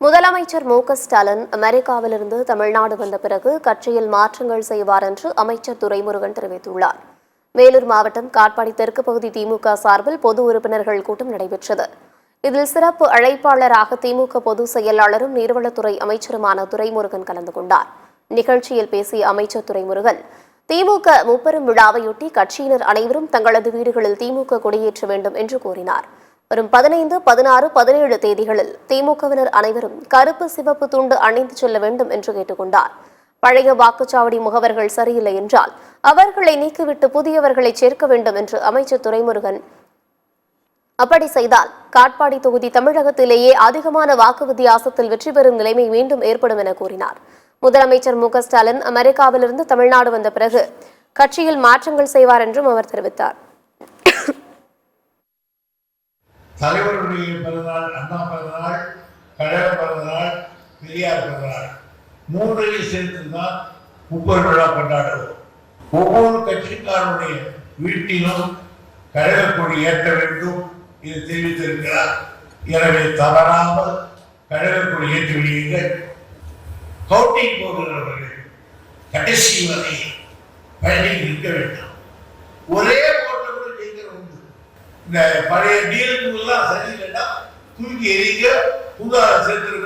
முதலமைச்சர் மு.க.ஸ்டாலின் அமெரிக்காவிலிருந்து தமிழ்நாடு வந்த பிறகு கட்சியில் மாற்றங்கள் செய்வார் என்று அமைச்சர் துரைமுருகன் தெரிவித்துள்ளார். வேலூர் மாவட்டம் காட்பாடி தெற்கு பகுதி திமுக சார்பில் பொது உறுப்பினர்கள் கூட்டம் நடைபெற்றது. இதில் சிறப்பு அழைப்பாளராக திமுக பொதுச் செயலாளரும் நீர்வளத்துறை அமைச்சருமான துரைமுருகன் கலந்து கொண்டார். நிகழ்ச்சியில் பேசிய அமைச்சர் துரைமுருகன், திமுக முப்பெரும் விழாவையொட்டி கட்சியினர் அனைவரும் தங்களது வீடுகளில் திமுக கொடியேற்ற வேண்டும் என்று கூறினார். வரும் 15, 16, 17 தேதிகளில் திமுகவினர் அனைவரும் கருப்பு சிவப்பு துண்டு அணிந்து செல்ல வேண்டும் என்று கேட்டுக்கொண்டார். பழைய வாக்குச்சாவடி முகவர்கள் சரியில்லை என்றால் அவர்களை நீக்கிவிட்டு புதியவர்களை சேர்க்க வேண்டும் என்று அமைச்சர் துரைமுருகன், அப்படி செய்தால் காட்பாடி தொகுதி தமிழகத்திலேயே அதிகமான வாக்கு வித்தியாசத்தில் வெற்றி பெறும் நிலைமை மீண்டும் ஏற்படும் என கூறினார். முதலமைச்சர் மு.க.ஸ்டாலின் அமெரிக்காவிலிருந்து தமிழ்நாடு வந்த பிறகு கட்சியில் மாற்றங்கள் செய்வார் என்றும் அவர் தெரிவித்தார். தலைவருடைய பிறந்தநாள், அண்ணா பிறந்தநாள், கழக பிறந்தநாள், பெரியார் பிறந்தநாள், மூன்றையும் சேர்த்துதான் 30 விழா கொண்டாடுவோம். ஒவ்வொரு கட்சிக்காரனுடைய வீட்டிலும் கழக கொடி ஏற்ற வேண்டும் என்று தெரிவித்திருக்கிறார். எனவே தவறாமல் கழக கொடி ஏற்றி விடுவீர்கள். கவுண்டிங் போகிறவர்கள் கடைசி வரை பயணில் நிற்க வேண்டும். ஒரே ஓட்டங்கள் ஜெயிக்கிற உண்டு. இந்த பழைய டீலுக்குலாம் சரியில்லைன்னா தூக்கி எறிங்க, புது சேர்த்து